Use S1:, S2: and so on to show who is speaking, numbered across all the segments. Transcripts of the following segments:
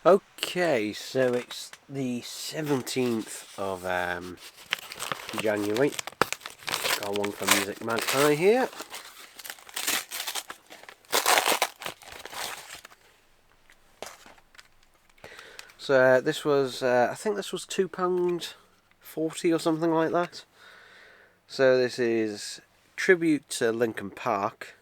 S1: Okay, so it's the 17th of January. Got one from Music Magpie here. So this was, I think this was £2.40 or something like that. So this is Tribute to Linkin Park.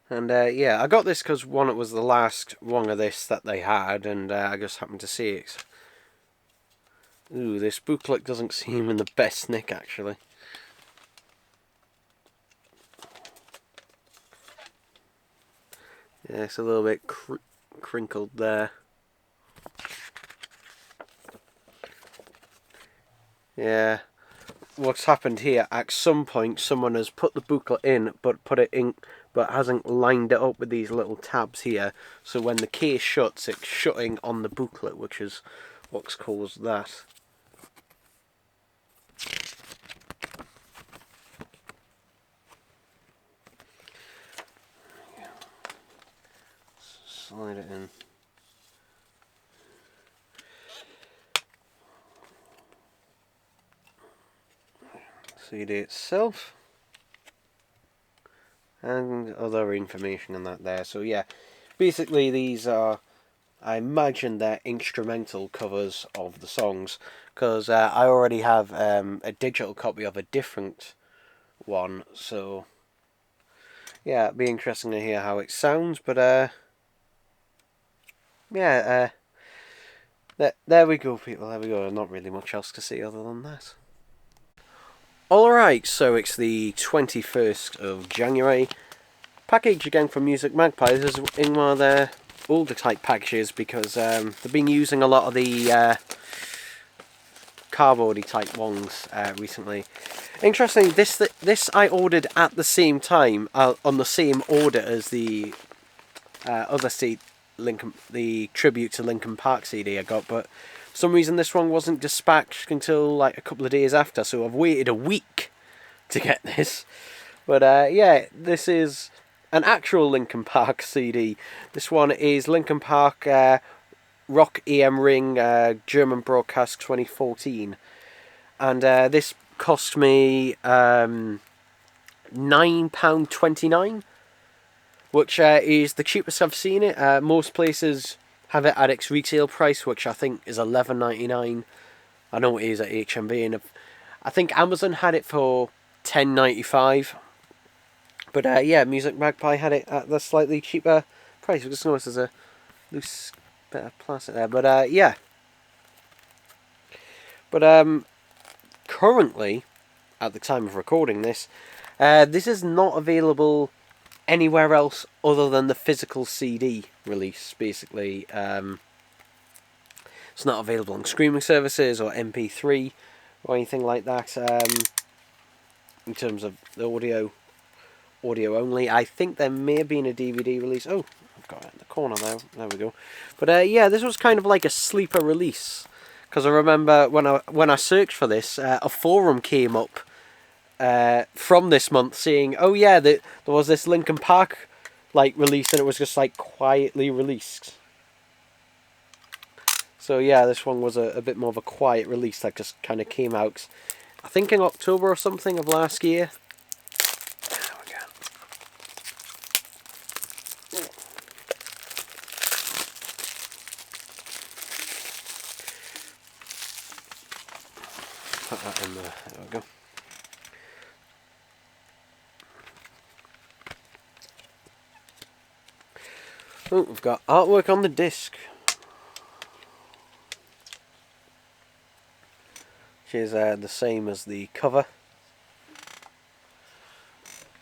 S1: And yeah, I got this because one, it was the last one of this that they had, and I just happened to see it. Ooh, this booklet doesn't seem in the best nick, actually. Yeah, it's a little bit crinkled there. Yeah. What's happened here, at some point someone has put the booklet in but hasn't lined it up with these little tabs here, so when the case shuts, it's shutting on the booklet, which is what's caused that. Slide it in. CD itself. And other information on that there. So yeah, basically these are, I imagine they're instrumental covers of the songs, because I already have a digital copy of a different one, so yeah, it'd be interesting to hear how it sounds, but yeah, there we go, people, there we go. Not really much else to say other than that. Alright, so it's the 21st of January. Package again from Music Magpie. This is in one of their older type packages, because they've been using a lot of the cardboardy type ones recently. Interesting, this I ordered at the same time, on the same order as the other the Tribute to Linkin Park CD I got, but for some reason this one wasn't dispatched until like a couple of days after, so I've waited a week to get this. But yeah, this is an actual Linkin Park CD. This one is Linkin Park Rock EM Ring German Broadcast 2014. And this cost me £9.29, which is the cheapest I've seen it. Most places have it at its retail price, which I think is £11.99. I know it is at HMV, and I think Amazon had it for £10.95. But yeah, Music Magpie had it at the slightly cheaper price. I just noticed there's a loose bit of plastic there. But yeah. But currently, at the time of recording this, this is not available anywhere else other than the physical CD release, basically. It's not available on streaming services or MP3 or anything like that. In terms of the audio only. I think there may have been a DVD release. Oh, I've got it in the corner there. There we go. But yeah, this was kind of like a sleeper release, because I remember when I searched for this, a forum came up from this month saying, oh yeah, there was this Linkin Park like release, and it was just like quietly released. So yeah, this one was a bit more of a quiet release that just kind of came out, I think in October or something of last year. There we go. Put that in there. There we go. Oh, we've got artwork on the disc, which is the same as the cover,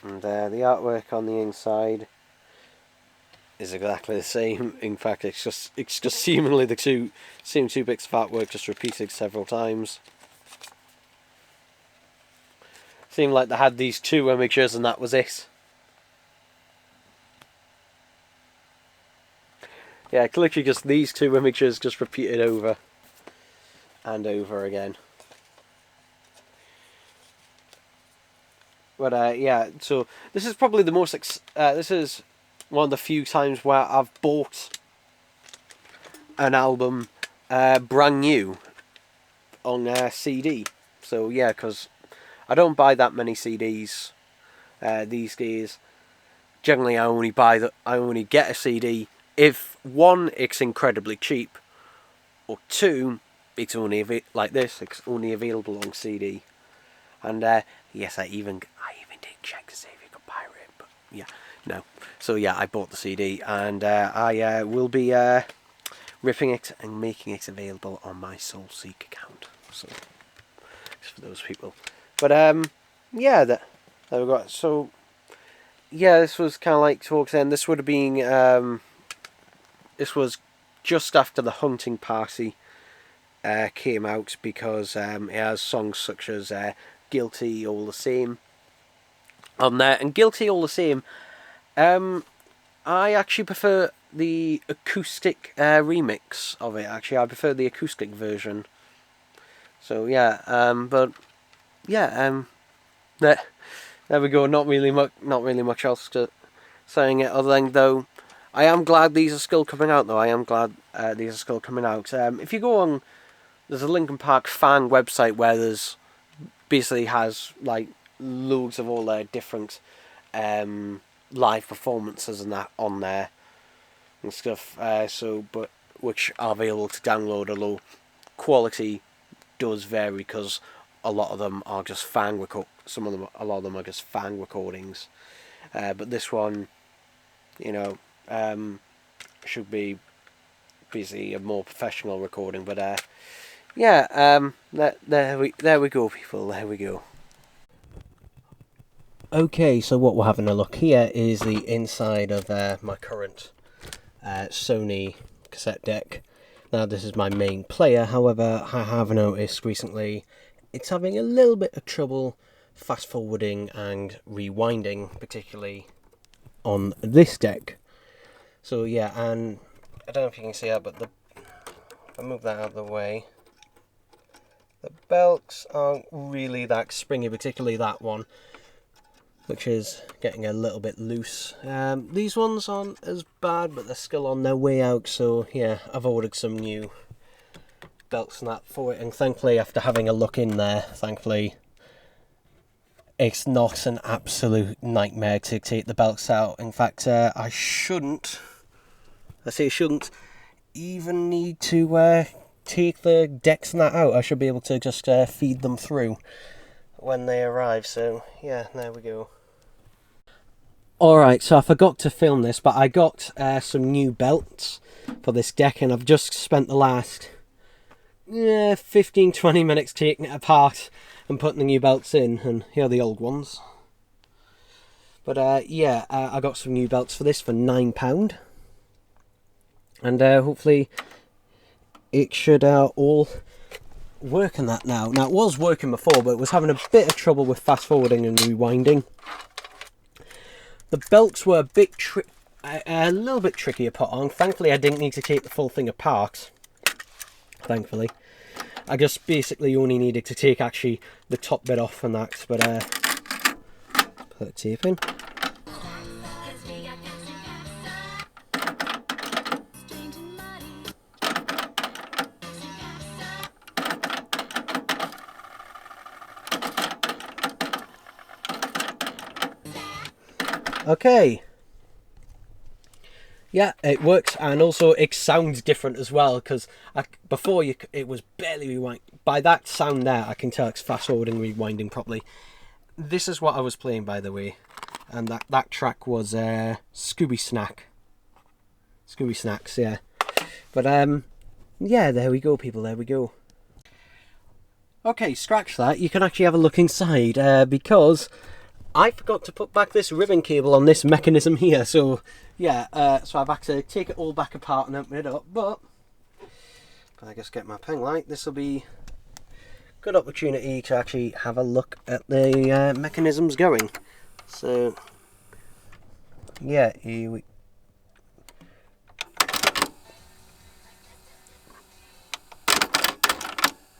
S1: and the artwork on the inside is exactly the same. In fact, it's just seemingly the same two bits of artwork just repeated several times. Seemed like they had these two images and that was it. Yeah, literally just these two images just repeated over and over again. But yeah, so this is probably the most. This is one of the few times where I've bought an album brand new on CD. So yeah, because I don't buy that many CDs these days. Generally, I only get a CD if one, it's incredibly cheap, or two, it's only like this. It's only available on CD. And yes, I even did check to see if you could pirate it, but yeah, no. So yeah, I bought the CD, and I will be ripping it and making it available on my SoulSeek account. So just for those people. But yeah, there we go. So yeah, this was kind of like towards the end. This would have been this was just after the Hunting Party came out, because it has songs such as Guilty All the Same on there. And Guilty All the Same, I actually prefer the acoustic remix of it. Actually, I prefer the acoustic version. So yeah, but yeah, there we go. Not really much else to saying it, other than though I am glad these are still coming out. Though I am glad these are still coming out. If you go on, there's a Linkin Park fan website where there's basically has like loads of all their different live performances and that on there and stuff. But which are available to download, although quality does vary because a lot of them are just a lot of them are just fan recordings. But this one, you know, should be basically a more professional recording. But yeah, there we go, people. There we go. Okay, so what we're having a look here is the inside of my current Sony cassette deck. Now this is my main player, however I have noticed recently it's having a little bit of trouble fast forwarding and rewinding, particularly on this deck. So yeah, and I don't know if you can see that, but if I move that out of the way, the belts aren't really that springy, particularly that one, which is getting a little bit loose. These ones aren't as bad, but they're still on their way out, so yeah, I've ordered some new belts and that for it, and thankfully, after having a look in there, thankfully it's not an absolute nightmare to take the belts out. In fact, I shouldn't even need to take the decks and that out. I should be able to just feed them through when they arrive, so yeah, there we go. Alright, so I forgot to film this, but I got some new belts for this deck, and I've just spent the last 15-20 minutes taking it apart and putting the new belts in, and here are the old ones. But yeah, I got some new belts for this for £9, and hopefully it should all work in that now. Now, it was working before, but it was having a bit of trouble with fast forwarding and rewinding. The belts were a little bit tricky to put on. Thankfully, I didn't need to take the full thing apart. Thankfully, I just basically only needed to take actually the top bit off and that. But put the tape in. Okay. Yeah, it works, and also it sounds different as well, because before it was barely rewind. By that sound there, I can tell it's fast forwarding, rewinding properly. This is what I was playing, by the way, and that track was Scooby Snacks, yeah. But yeah, there we go, people. There we go. Okay, scratch that. You can actually have a look inside because I forgot to put back this ribbon cable on this mechanism here, so yeah, so I've had to take it all back apart and open it up, but if I just get my pen light, this will be a good opportunity to actually have a look at the mechanisms going. So yeah, here we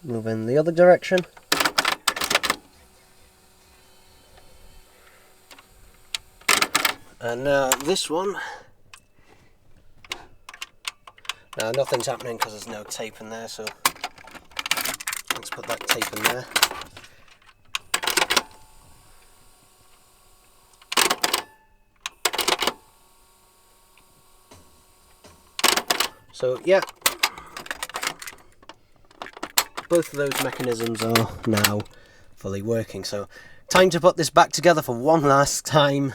S1: move in the other direction. And this one, now nothing's happening because there's no tape in there, so let's put that tape in there. So yeah, both of those mechanisms are now fully working, so time to put this back together for one last time.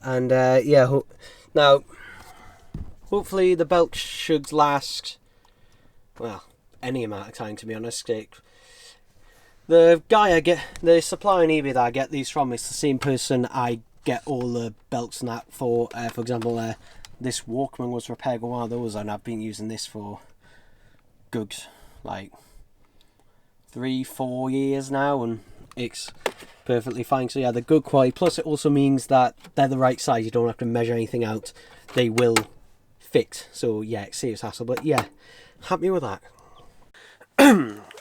S1: And yeah, now hopefully the belt should last, well, any amount of time, to be honest. The guy the supplier on eBay that I get these from is the same person I get all the belts and that for. For example, this Walkman was repaired with one of those, and I've been using this for good, like 3-4 years now, and it's perfectly fine. So yeah, they're good quality, plus it also means that they're the right size. You don't have to measure anything out, they will fit. So yeah, it saves hassle, but yeah, happy with that.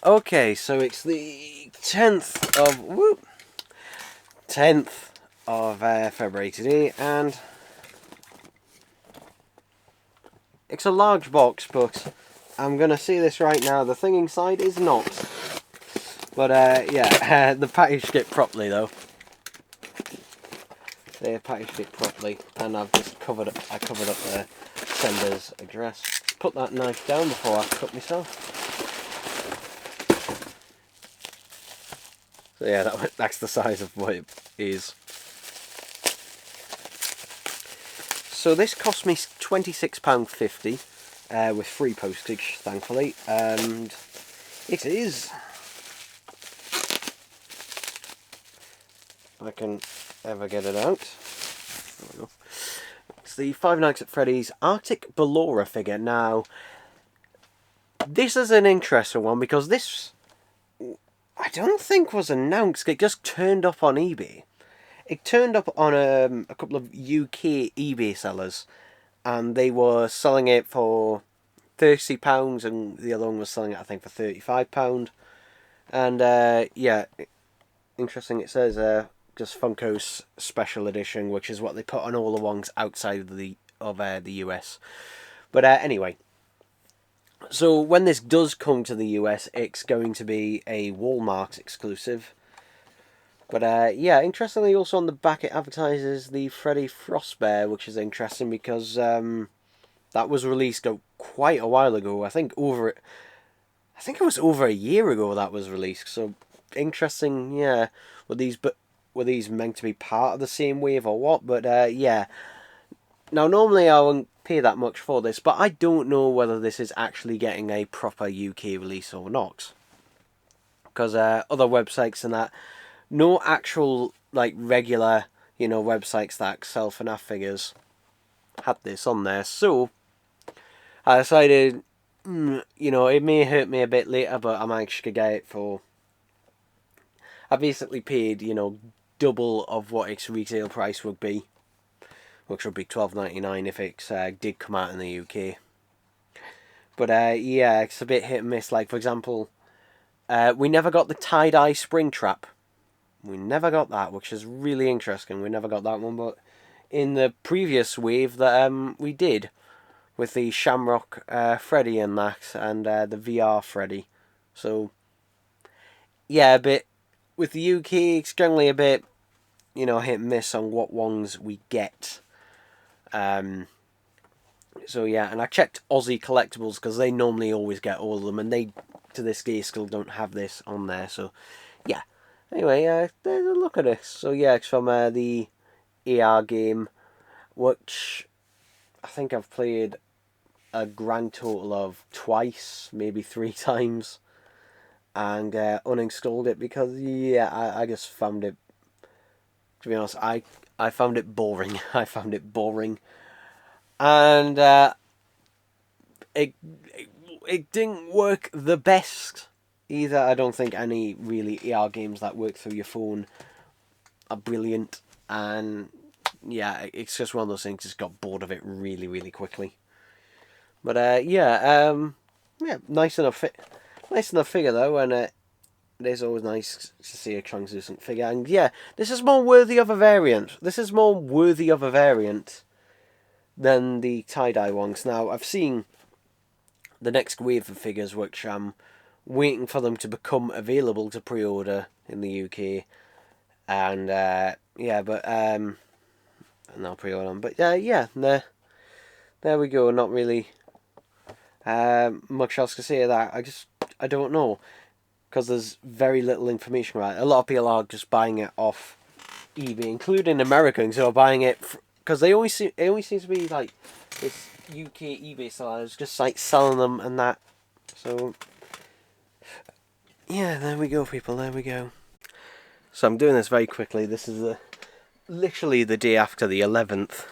S1: Okay, so it's the 10th of February today, and it's a large box, but I'm gonna see this right now, the thing inside is not. But yeah, the packaged it properly though. They packaged it properly, and I've just covered up the sender's address. Put that knife down before I cut myself. So yeah, that's the size of what it is. So this cost me £26.50 with free postage, thankfully, and it is, if I can ever get it out, there we go. It's the Five Nights at Freddy's Arctic Ballora figure. Now, this is an interesting one because this, I don't think was announced. It just turned up on eBay. It turned up on a couple of UK eBay sellers, and they were selling it for £30, and the other one was selling it, I think, for £35. And yeah, interesting. It says just Funko's Special Edition, which is what they put on all the ones outside of the US. But anyway. So when this does come to the US, it's going to be a Walmart exclusive. But yeah, interestingly, also on the back it advertises the Freddy Frostbear, which is interesting because that was released quite a while ago. I think it was over a year ago that was released. So interesting, yeah. Were these meant to be part of the same wave or what? But yeah. Now normally I wouldn't pay that much for this, but I don't know whether this is actually getting a proper UK release or not. Because other websites and that, no actual like regular, websites that sell FNAF figures had this on there. So I decided, it may hurt me a bit later, but I might actually get it for. I basically paid, double of what its retail price would be, which would be £12.99 if it did come out in the UK. But yeah, it's a bit hit and miss. Like, for example, we never got the tie-dye Springtrap. We never got that, which is really interesting. We never got that one, but in the previous wave that we did, with the Shamrock Freddy and that, and the VR Freddy. So, yeah, a bit, with the UK, it's generally a bit, hit and miss on what ones we get. So yeah, and I checked Aussie Collectibles because they normally always get all of them, and they, to this day, still don't have this on there. So yeah. Anyway, there's a look at this. So yeah, it's from the AR game, which I think I've played a grand total of twice, maybe 3 times, and uninstalled it because yeah, I just found it. To be honest, I found it boring. I found it boring. And it didn't work the best either. I don't think any really AR games that work through your phone are brilliant. And yeah, it's just one of those things. Just got bored of it really, really quickly. But yeah, nice enough figure though, and it is always nice to see a translucent figure. And yeah, this is more worthy of a variant. This is more worthy of a variant than the tie-dye ones. Now, I've seen the next wave of figures, which I'm waiting for them to become available to pre-order in the UK. And yeah, but and I'll pre-order them. But yeah, there we go. Not really much else to say of that. I don't know, because there's very little information about it. A lot of people are just buying it off eBay, including Americans who are buying it because it only seems to be like this UK eBay sellers just like selling them and that. So yeah, there we go, people. There we go. So I'm doing this very quickly. This is literally the day after the 11th.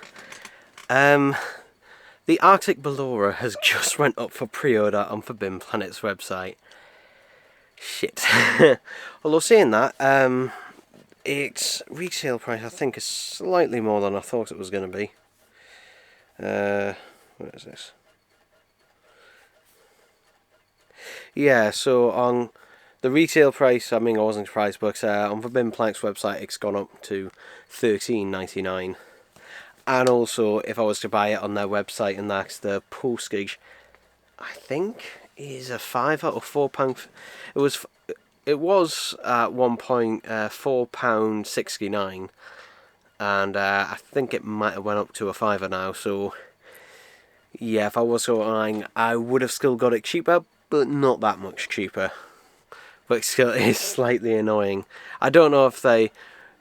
S1: The Arctic Ballora has just went up for pre-order on Forbidden Planet's website. Shit. Although saying that, its retail price I think is slightly more than I thought it was going to be. Where is this? Yeah, so on the retail price, I mean, I wasn't surprised, but on Forbidden Planet's website it's gone up to $13.99. And also, if I was to buy it on their website, and that's the postage, I think is a £5 or £4. It was at one point £4.69, and I think it might have went up to a £5 now. So yeah, if I was ordering, I would have still got it cheaper, but not that much cheaper. But still, it's slightly annoying. I don't know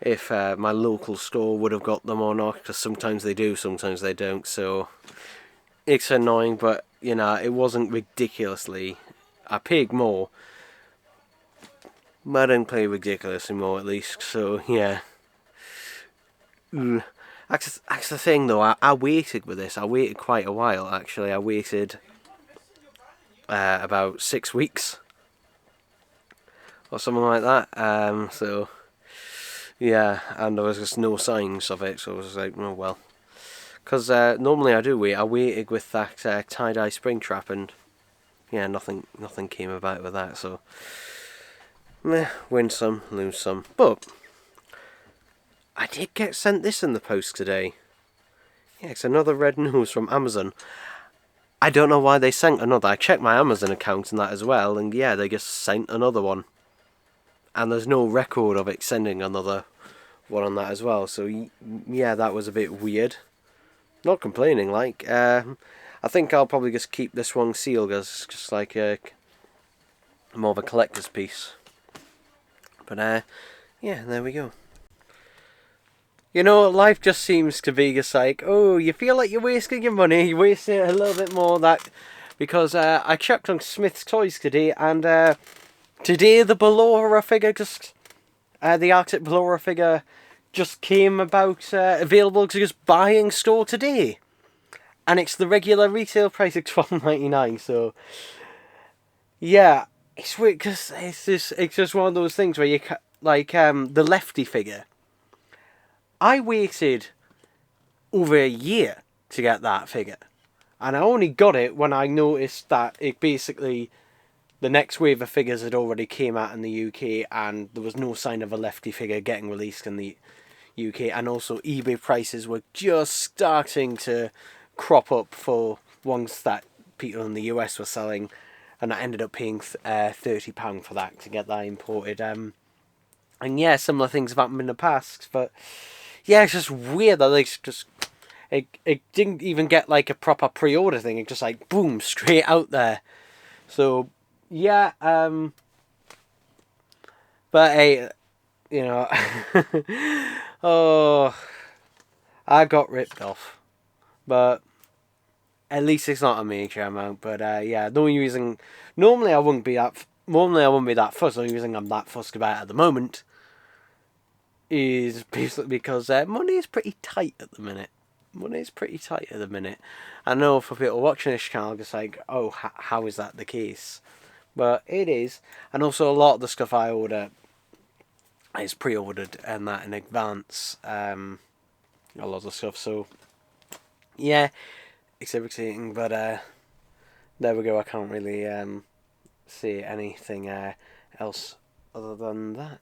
S1: if my local store would have got them or not, because sometimes they do, sometimes they don't. So it's annoying, but you know, it wasn't ridiculously. I paid more, but I didn't pay ridiculously more at least. So yeah. That's the thing though. I waited with this. I waited quite a while actually. I waited about 6 weeks or something like that. So yeah, and there was just no signs of it. So I was like, oh well. Because normally I do wait. I waited with that tie-dye Springtrap, and yeah, nothing came about with that. So meh, win some, lose some. But I did get sent this in the post today. Yeah, it's another red nose from Amazon. I don't know why they sent another. I checked my Amazon account and that as well, and yeah, they just sent another one. And there's no record of it sending another one on that as well. So yeah, that was a bit weird. Not complaining, like. I think I'll probably just keep this one sealed as just like more of a collector's piece. But yeah, there we go. You know, life just seems to be just like, oh, you feel like you're wasting your money, you're wasting it a little bit more. Because I checked on Smith's Toys today, and today the Ballora figure the Arctic Ballora figure just came about available to just buy in store today. And it's the regular retail price of $12.99, so yeah, it's weird because it's just one of those things where you like the Lefty figure. I waited over a year to get that figure, and I only got it when I noticed that it basically the next wave of figures had already came out in the UK, and there was no sign of a Lefty figure getting released in the UK, and also eBay prices were just starting to crop up for ones that people in the US were selling, and I ended up paying £30 for that to get that imported. And yeah, similar things have happened in the past, but yeah, it's just weird that it didn't even get like a proper pre-order thing. It just like boom, straight out there. So yeah, but hey, you know, oh, I got ripped off, but at least it's not a major amount. But yeah, the only reason normally I wouldn't be that fussed. The only reason I'm that fussed about it at the moment is basically because money is pretty tight at the minute. I know for people watching this channel, it's like, oh, how is that the case? But it is. And also a lot of the stuff I order is pre-ordered and that in advance. A lot of stuff. So yeah, it's irritating. But there we go. I can't really say anything else other than that,